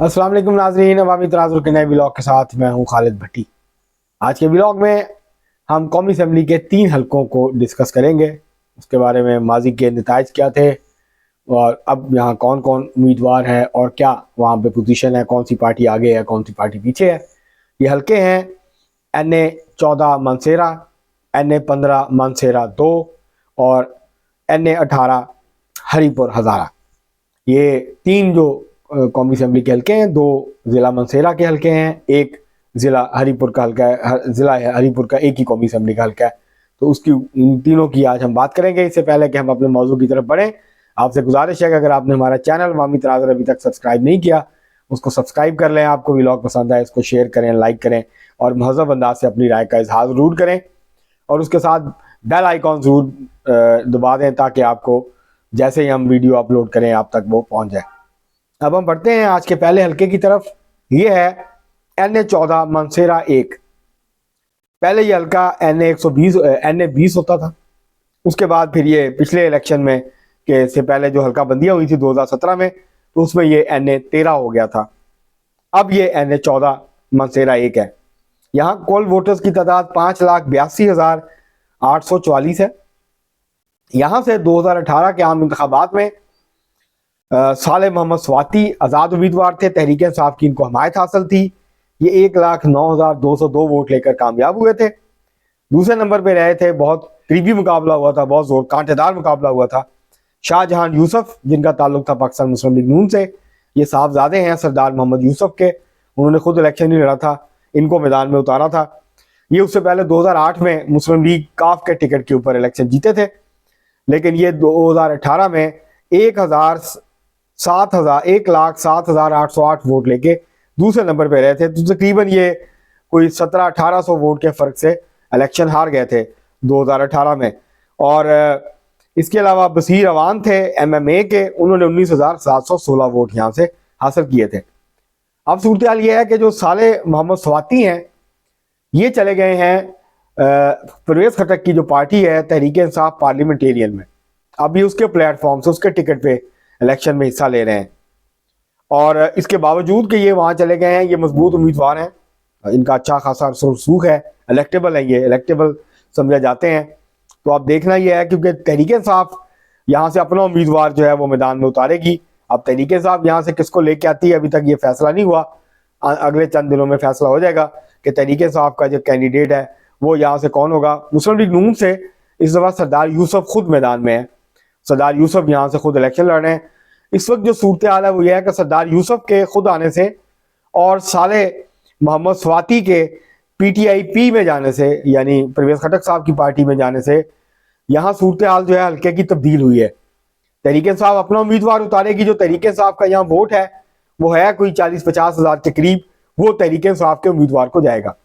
अस्सलाम वालेकुम नाज़रीन, अवामी तनाज़ुर के नए ब्लॉग के साथ मैं हूं खालिद भट्टी। आज के ब्लॉग में हम कौमी असम्बली के 3 हलकों को डिस्कस करेंगे। उसके बारे में माजी के नताइज क्या थे और अब यहाँ कौन कौन उम्मीदवार है और क्या वहाँ पे पोजीशन है, कौन सी पार्टी आगे है, कौन सी पार्टी पीछे है। ये हलके हैं NA-14 मानसेरा, NA-15 मानसेरा 2 और NA-18 हरीपुर हज़ारा। ये 3 जो कौमी असम्बली के हल्के हैं, 2 ज़िला मानसेरा के हल्के हैं, एक ज़िला हरीपुर का हल्का है। ज़िला है हरीपुर का एक ही कौमी असम्बली का हल्का है। तो उसकी इन तीनों की आज हम बात करेंगे। इससे पहले कि हम अपने मौजू की तरफ बढ़ें, आपसे गुजारिश है कि अगर आपने हमारा चैनल अवामी तनाज़ुर अभी तक सब्सक्राइब नहीं किया, उसको सब्सक्राइब कर लें। आपको व्लॉग पसंद आए इसको शेयर करें, लाइक करें और महज़ब अंदाज से अपनी राय का इजहार ज़रूर करें और उसके साथ बेल आइकॉन ज़रूर दबा दें ताकि आपको जैसे ही हम वीडियो अपलोड करें आप तक वो पहुँच जाए। अब हम बढ़ते हैं आज के पहले हल्के की तरफ। ये है NA-14 मानसेरा 1। पहले ये हल्का NA-20 होता था। उसके बाद फिर ये पिछले इलेक्शन में के से पहले जो हल्का बंदियां हुई थी 2017 में, तो उसमें ये NA-13 हो गया था। अब ये NA-14 मानसेरा 1 है। यहाँ कुल वोटर्स की तादाद 5,82,844 है। यहाँ से 2018 के आम इंतखाबात में साले मोहम्मद स्वाति आज़ाद उम्मीदवार थे। तहरीक इंसाफ की इनको हमायत हासिल थी। ये 1,09,202 वोट लेकर कामयाब हुए थे। दूसरे नंबर पे रहे थे, बहुत करीबी मुकाबला हुआ था, बहुत जोर कांटेदार मुकाबला हुआ था, शाहजहान यूसुफ, जिनका ताल्लुक था पाकिस्तान मुस्लिम लीग नून से। ये साहबजादे हैं सरदार मोहम्मद यूसुफ के। उन्होंने खुद इलेक्शन नहीं लड़ा था, इनको मैदान में उतारा था। ये उससे पहले 2008 में मुस्लिम लीग काफ के टिकट के ऊपर इलेक्शन जीते थे, लेकिन ये 2018 में 1,07,808 वोट लेके दूसरे नंबर पे रहे थे। तो तकरीबन ये कोई 1700-1800 वोट के फर्क से इलेक्शन हार गए थे 2018 में। और इसके अलावा बसीर अवान थे MMA के, उन्होंने 19,716 वोट यहाँ से हासिल किए थे। अब सूरत हाल ये है कि जो साले मोहम्मद स्वाति हैं ये चले गए हैं परवेज़ खटक की जो पार्टी है तहरीक इंसाफ पार्लियामेंटेरियन में। अभी उसके प्लेटफॉर्म से उसके टिकट पे इलेक्शन में हिस्सा ले रहे हैं। और इसके बावजूद कि ये वहाँ चले गए हैं, ये मजबूत उम्मीदवार हैं, इनका अच्छा खासा रसूख है, इलेक्टेबल है, ये इलेक्टेबल समझे जाते हैं। तो अब देखना ये है क्योंकि तहरीक इंसाफ यहाँ से अपना उम्मीदवार जो है वो मैदान में उतारेगी। अब तहरीक इंसाफ यहाँ से किसको लेके आती है अभी तक ये फैसला नहीं हुआ। अगले चंद दिनों में फैसला हो जाएगा कि तहरीक इंसाफ का जो कैंडिडेट है वो यहाँ से कौन होगा। मुस्लिम लीग नून से इस दफ़ा सरदार यूसुफ खुद मैदान में है। सरदार यूसुफ यहाँ से खुद इलेक्शन लड़ रहे हैं। इस वक्त जो सूरत हाल है वो यह है कि सरदार यूसुफ के खुद आने से और साले मोहम्मद स्वाति के PTIP में जाने से, यानी परवेज़ खटक साहब की पार्टी में जाने से, यहाँ सूरत हाल जो है हल्के की तब्दील हुई है। तहरीक इंसाफ अपना उम्मीदवार उतारेगी। जो तहरीक इंसाफ का यहाँ वोट है वो है कोई 40-50 हज़ार के करीब, वो तहरीक इंसाफ के उम्मीदवार को जाएगा।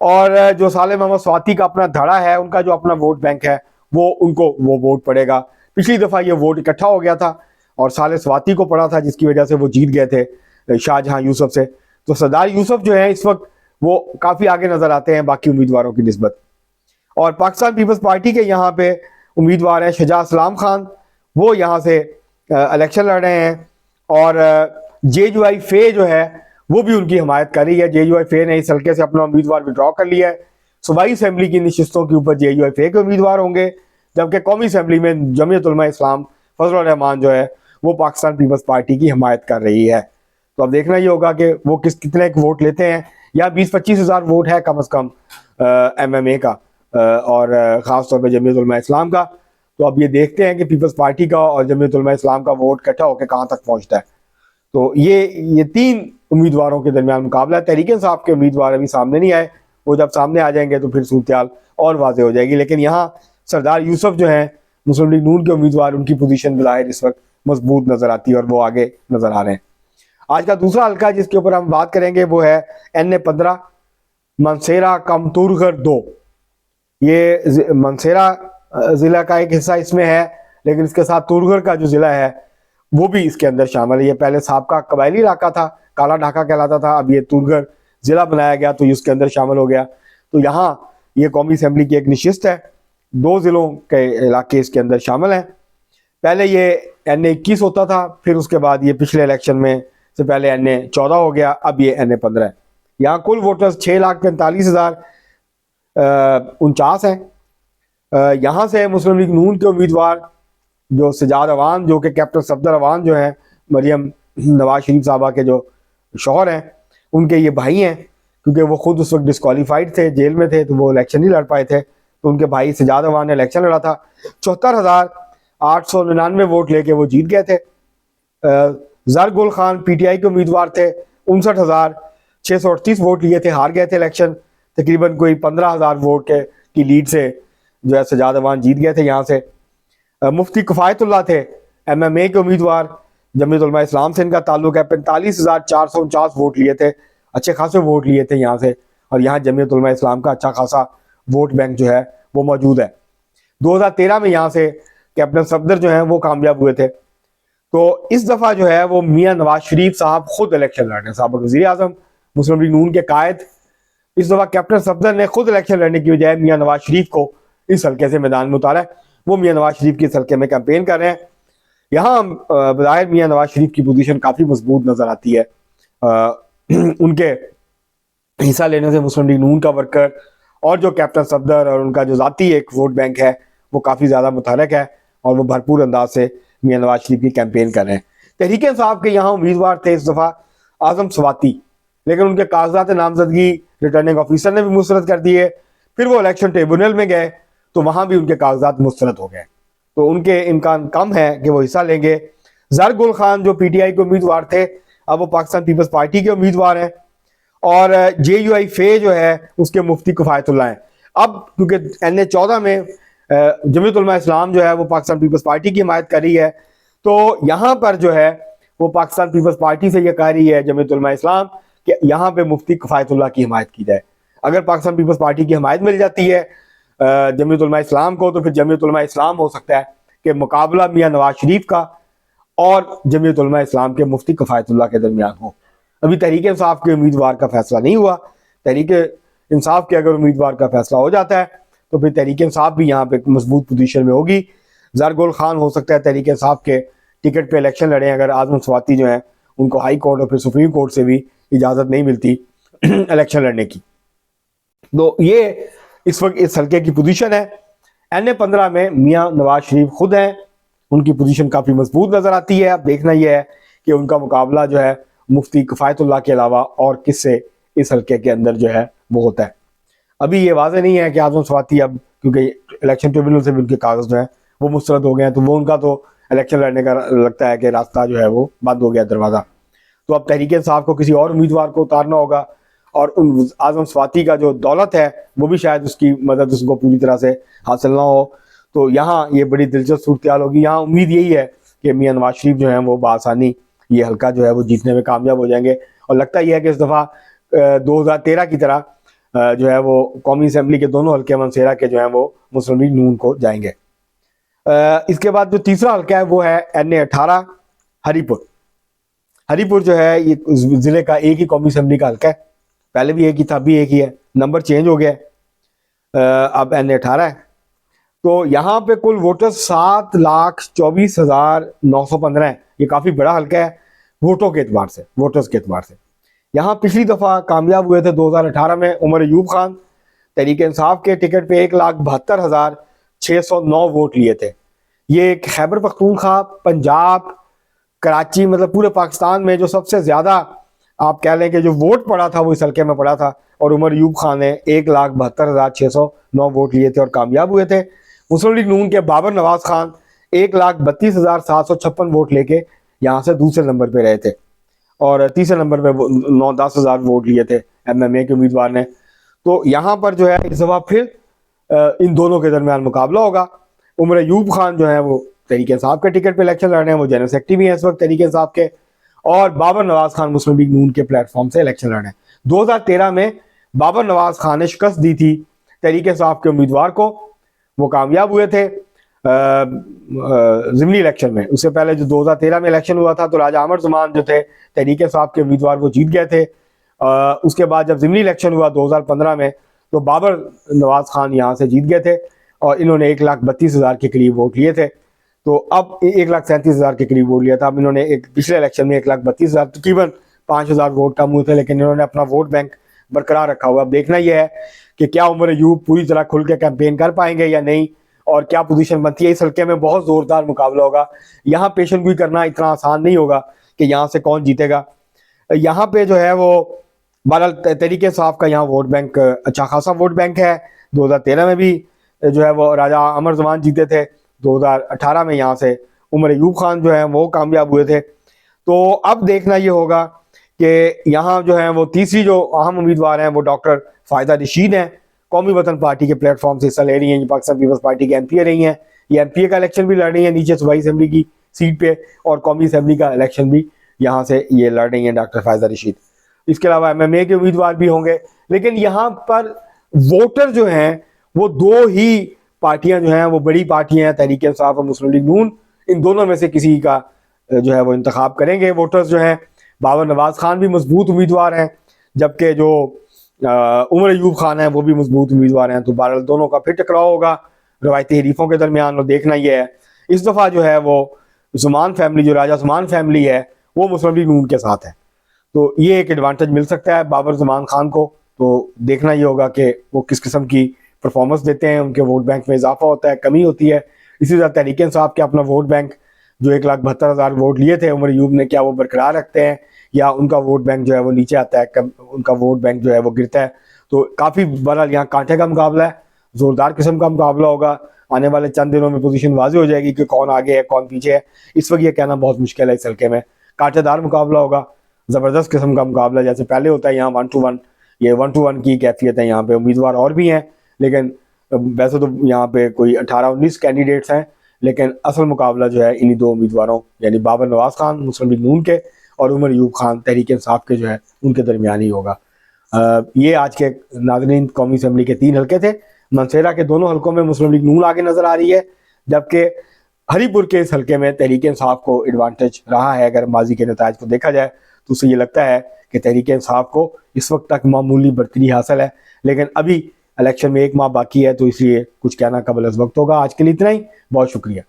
और जो साले मोहम्मद स्वाति का अपना धड़ा है, उनका जो अपना वोट बैंक है, वो उनको वो वोट पड़ेगा। पिछली दफ़ा ये वोट इकट्ठा हो गया था और साले स्वाति को पड़ा था, जिसकी वजह से वो जीत गए थे शाहजहां यूसुफ से। तो सरदार यूसुफ जो है इस वक्त वो काफ़ी आगे नज़र आते हैं बाकी उम्मीदवारों की निस्बत। और पाकिस्तान पीपल्स पार्टी के यहाँ पे उम्मीदवार हैं शजा सलाम खान, वो यहाँ से इलेक्शन लड़ रहे हैं। और JUI फे जो है वो भी उनकी हमायत कर रही है। JUI फे ने इस हल्के से अपना उम्मीदवार विड्रॉ कर लिया है। सूबाई असम्बली की नशिस्तों के ऊपर JUI फे के उम्मीदवार होंगे, जबकि कौमी असम्बली में जमीयत उलमा इस्लाम फजल रहमान जो है वो पाकिस्तान पीपल्स पार्टी की हमायत कर रही है। तो अब देखना ये होगा कि वो कितने वोट लेते हैं। या 20-25 हज़ार वोट है कम अज़ कम MMA का और ख़ास तौर पर जमीयत उलमा इस्लाम का। तो अब ये देखते हैं कि पीपल्स पार्टी का और जमीयत उलमा इस्लाम का वोट इकट्ठा होकर कहाँ तक पहुँचता है। तो ये 3 उम्मीदवारों के दरमियान मुकाबला है। तहरीक इंसाफ के उम्मीदवार अभी सामने नहीं आए, वो जब सामने आ जाएंगे तो फिर सूरत हाल और वाज़े हो जाएगी। लेकिन यहाँ सरदार यूसुफ जो हैं मुस्लिम लीग नून के उम्मीदवार, उनकी पोजीशन बिलाहिर इस वक्त मजबूत नज़र आती है और वो आगे नज़र आ रहे हैं। आज का दूसरा हल्का जिसके ऊपर हम बात करेंगे वो है NA-15 मानसेरा कम तुरगढ़ 2। ये मानसेरा ज़िला का एक हिस्सा इसमें है, लेकिन इसके साथ तुरगढ़ का जो ज़िला है वो भी इसके अंदर शामिल है। ये पहले साबका कबायली इलाका था, काला ढाका कहलाता था, अब ये तुरगढ़ ज़िला बनाया गया तो इसके अंदर शामिल हो गया। तो यहाँ ये कौमी असम्बली की एक नशिस्त है, 2 ज़िलों के इलाके इसके अंदर शामिल हैं। पहले ये NA-21 होता था, फिर उसके बाद ये पिछले इलेक्शन में से पहले NA14 हो गया, अब ये NA15 है। यहाँ कुल वोटर्स 6,45,049 हैं। यहाँ से मुस्लिम लीग नून के उम्मीदवार जो सजाद अवान, जो कि कैप्टन सफदर अवान जो हैं, मरियम नवाज शरीफ साहबा के जो शौहर हैं, उनके ये भाई हैं, क्योंकि वो खुद उस वक्त डिस्क्वालीफाइड थे, जेल में थे, तो वो इलेक्शन नहीं लड़ पाए थे, तो उनके भाई सजाद अवान ने इलेक्शन लड़ा था। 74,899 वोट लेके वो जीत गए थे। जरगुल खान PTI के उम्मीदवार थे, 59,638 वोट लिए थे, हार गए थे इलेक्शन। तकरीबन कोई 15,000 वोट की लीड से जो है सजाद अवान जीत गए थे यहाँ से। मुफ्ती किफ़ायतुल्लाह थे MMA के उम्मीदवार, जमीयत उलमा इस्लाम से इनका ताल्लुक है, 45,449 वोट लिए थे, अच्छे खासे वोट लिए थे यहाँ से। और यहाँ जमीयत उलमा इस्लाम का अच्छा खासा वोट बैंक जो है वो मौजूद है। 2013 में यहाँ से कैप्टन सफदर जो हैं वो कामयाब हुए थे। तो इस दफ़ा जो है वो मियाँ नवाज शरीफ साहब खुद इलेक्शन लड़ रहे हैं। साबिक़ वज़ीर आज़म, मुस्लिम लीग नून के कायद, इस दफ़ा कैप्टन सफदर ने खुद इलेक्शन लड़ने की बजाय मियाँ नवाज शरीफ को इस हल्के से मैदान में उतारा है। वो मियाँ नवाज शरीफ की इस हल्के में कैंपेन कर रहे हैं। यहाँ बज़ाहिर मियाँ नवाज शरीफ की पोजीशन काफ़ी मजबूत नज़र आती है। उनके हिस्सा लेने से मुस्लिम लीग नून का वर्कर और जो कैप्टन सफदर और उनका जो ज़ाती एक वोट बैंक है वो काफ़ी ज़्यादा मुतहरक है, और वो भरपूर अंदाज से मियाँ नवाज शरीफ की कैंपेन कर रहे हैं। तहरीक इंसाफ के यहाँ उम्मीदवार थे इस दफ़ा आज़म स्वाति, लेकिन उनके कागजात नामजदगी रिटर्निंग ऑफिसर ने भी मुस्तरद कर दिए। फिर वो इलेक्शन ट्रिब्यूनल में गए तो वहाँ भी उनके कागजात मुस्तरद हो गए, तो उनके इम्कान कम है कि वो हिस्सा लेंगे। जरगुल खान जो PTI के उम्मीदवार थे, अब वो पाकिस्तान पीपल्स पार्टी के उम्मीदवार हैं। और JUI फे जो है उसके मुफ्ती किफ़ायतुल्लाह हैं। अब क्योंकि NA14 में जमीयत उलमा इस्लाम जो है वो पाकिस्तान पीपल्स पार्टी की हिमायत कर रही है, तो यहाँ पर जो है वो पाकिस्तान पीपल्स पार्टी से ये कह रही है जमीयत उलमा इस्लाम कि यहाँ पे मुफ्ती किफ़ायतुल्लाह की हिमायत की जाए। अगर पाकिस्तान पीपल्स पार्टी की हिमायत मिल जाती है जमीयत उलमा इस्लाम को, तो फिर जमीयत उलमा इस्लाम हो सकता है कि मुकाबला मियाँ नवाज शरीफ का और जमीयत उलमा इस्लाम के मुफ्ती किफ़ायतुल्लाह के दरमियान हो। अभी तहरीक इंसाफ के उम्मीदवार का फैसला नहीं हुआ। तहरीक इंसाफ के अगर उम्मीदवार का फैसला हो जाता है तो फिर तहरीक इंसाफ भी यहाँ पे मजबूत पोजीशन में होगी। जरगुल खान हो सकता है तहरीक इंसाफ के टिकट पे इलेक्शन लड़ें, अगर आज़म स्वाति जो है उनको हाई कोर्ट और फिर सुप्रीम कोर्ट से भी इजाज़त नहीं मिलती इलेक्शन लड़ने की। तो ये इस वक्त इस हल्के की पोजीशन है। NA15 में मियाँ नवाज शरीफ खुद हैं, उनकी पोजीशन काफ़ी मजबूत नज़र आती है। अब देखना यह है कि उनका मुकाबला जो है मुफ्ती किफ़ायतुल्लाह के अलावा और किससे इस हल्के के अंदर जो है वो होता है। अभी ये वाज़ेह नहीं है कि आज़म स्वाति, अब क्योंकि इलेक्शन ट्रिब्यूनल से भी उनके कागज़ जो है वो मुस्तरद हो गए हैं, तो वो उनका तो इलेक्शन लड़ने का लगता है कि रास्ता जो है वो बंद हो गया, दरवाज़ा। तो अब तहरीक इंसाफ को किसी और उम्मीदवार को उतारना होगा, और उन आज़म स्वाति का जो दौलत है वो भी शायद उसकी मदद उसको पूरी तरह से हासिल ना हो। तो यहाँ ये बड़ी दिलचस्प सूरत हाल होगी। यहाँ उम्मीद यही है कि मियाँ नवाज शरीफ जो है वो बआसानी ये हल्का जो है वो जीतने में कामयाब हो जाएंगे। और लगता ही है कि इस दफ़ा 2013 की तरह जो है वो कौमी असम्बली के दोनों हल्के मनसेरा के जो है वो मुस्लिम लीग नून को जाएंगे। इसके बाद जो तीसरा हल्का है वो है NA18 हरीपुर। हरीपुर जो है ये ज़िले का एक ही कौमी असम्बली का हल्का है, पहले भी एक ही था, अभी एक ही है, नंबर चेंज हो गया है, अब NA18 है। तो यहाँ पे कुल वोटर 7,24,915 हैं। ये काफ़ी बड़ा हल्का है वोटों के एतबार से, वोटर्स के एतबार से। यहाँ पिछली दफ़ा कामयाब हुए थे 2018 में उमर अयूब खान, तहरीक इंसाफ के टिकट पे 1,72,609 वोट लिए थे। ये खैबर पख्तूनख्वा, पंजाब, कराची, मतलब पूरे पाकिस्तान में जो सबसे ज़्यादा आप कह लें कि जो वोट पड़ा था वो इस हल्के में पड़ा था, और उमर अयूब खान ने 1,72,609 वोट लिए थे और कामयाब हुए थे। मुस्लिम लीग नून के बाबर नवाज खान 1,32,756 वोट लेके यहाँ से दूसरे नंबर पे रहे थे, और तीसरे नंबर पे 9-10 हज़ार वोट लिए थे MMA के उम्मीदवार ने। तो यहाँ पर जो है इस दफ़ा फिर इन दोनों के दरमियान मुकाबला होगा। उमर अयूब खान जो है वो तहरीक इंसाफ के टिकट पे इलेक्शन लड़ रहे हैं, वो जनरल सेक्रेटरी भी हैं इस वक्त तहरीक इंसाफ के, और बाबर नवाज खान मुस्लिम लीग नून के प्लेटफॉर्म से इलेक्शन लड़ रहे हैं। 2013 में बाबर नवाज खान ने शिकस्त दी थी तहरीक इंसाफ के उम्मीदवार को, वो कामयाब हुए थे ज़िमनी इलेक्शन में। उससे पहले जो 2013 में इलेक्शन हुआ था तो राजा अमर ज़मान जो थे तहरीक इंसाफ के उम्मीदवार, वो जीत गए थे। उसके बाद जब ज़िमनी इलेक्शन हुआ 2015 में तो बाबर नवाज खान यहाँ से जीत गए थे, और इन्होंने 1,32,000 के करीब वोट लिए थे। तो अब 1,37,000 के करीब वोट लिया था। अब इन्होंने एक पिछले इलेक्शन में 1,32,000, तकरीबन 5,000 वोट कम हुए थे, लेकिन इन्होंने अपना वोट बैंक बरकरार रखा हुआ। अब देखना यह है कि क्या उमर अयूब पूरी तरह खुल के कैंपेन कर पाएंगे या नहीं, और क्या पोजीशन बनती है। इस हल्के में बहुत जोरदार मुकाबला होगा। यहाँ पेशन गोई करना इतना आसान नहीं होगा कि यहाँ से कौन जीतेगा। यहाँ पे जो है वो बहरहाल तहरीक इंसाफ का यहाँ वोट बैंक अच्छा खासा वोट बैंक है। 2013 में भी जो है वो राजा अमर जमान जीते थे। 2018 में यहाँ से उमर अयूब खान जो है वो कामयाब हुए थे। तो अब देखना ये होगा कि यहाँ जो है वो तीसरी जो अहम उम्मीदवार हैं वो डॉक्टर फायदा रशीद हैं। कौमी वतन पार्टी के प्लेटफॉर्म से हिस्सा ले रही हैं। ये पाकिस्तान पीपल्स पार्टी के एमपीए रही हैं। ये एमपीए का इलेक्शन भी लड़ रही हैं नीचे सूबाई असेंबली की सीट पे, और कौमी असेंबली का इलेक्शन भी यहाँ से ये लड़ रही हैं डॉक्टर फायदा रशीद। इसके अलावा एमएमए के उम्मीदवार भी होंगे। लेकिन यहाँ पर वोटर जो हैं वो दो ही पार्टियां जो हैं वो बड़ी पार्टियां हैं, तहरीक इंसाफ और मुस्लिम लीग नून। इन दोनों में से किसी का जो है वो इंतखाब करेंगे वोटर्स जो हैं। बाबर नवाज खान भी मजबूत उम्मीदवार हैं, जबकि जो उमर अयूब खान है वो भी मजबूत उम्मीदवार हैं। तो बहरहाल दोनों का फिर टकराव होगा रवायती हरीफों के दरमियान। और देखना यह है इस दफ़ा जो है वो उस्मान फैमिली, जो राजा उस्मान फैमिली है, वो मुस्लिम लीग नून के साथ है। तो ये एक एडवांटेज मिल सकता है बाबर ज़मान खान को। तो देखना ये होगा कि वो किस किस्म की परफॉर्मेंस देते हैं, उनके वोट बैंक में इजाफा होता है, कमी होती है। इसी तरह तहरीक इंसाफ के अपना वोट बैंक जो 1,72,000 वोट लिए थे उमर अयूब ने, क्या वो बरकरार रखते हैं या उनका वोट बैंक जो है वो नीचे आता है, उनका वोट बैंक जो है वो गिरता है। तो काफ़ी बहरहाल यहाँ कांटे का मुकाबला है, ज़ोरदार किस्म का मुकाबला होगा। आने वाले चंद दिनों में पोजीशन वाज़ेह हो जाएगी कि कौन आगे है कौन पीछे है। इस वक्त ये कहना बहुत मुश्किल है। इस हल्के में कांटेदार मुकाबला होगा, ज़बरदस्त किस्म का मुकाबला जैसे पहले होता है। यहाँ 1 to 1, ये 1 to 1 की कैफियत है। यहाँ पे उम्मीदवार और भी हैं, लेकिन वैसे तो यहाँ पे कोई 18-19 कैंडिडेट्स हैं, लेकिन असल मुकाबला जो है इन्हीं दो उम्मीदवारों यानी बाबर नवाज खान मुस्लिम लीग नून के और उमर अयूब खान तहरीक इंसाफ के जो है उनके दरमियान ही होगा। ये आज के नाज़रीन कौमी असम्बली के 3 हल्के थे। मनसेरा के दोनों हल्कों में मुस्लिम लीग नून आगे नजर आ रही है, जबकि हरीपुर के इस हल्के में तहरीक इंसाफ को एडवांटेज रहा है। अगर माजी के नताज को देखा जाए तो उससे ये लगता है कि तहरीक इंसाफ को इस वक्त तक मामूली बढ़तरी हासिल है, लेकिन अभी इलेक्शन में 1 माह बाकी है, तो इसलिए कुछ कहना कबल अज़ वक्त होगा। आज के लिए इतना ही, बहुत शुक्रिया।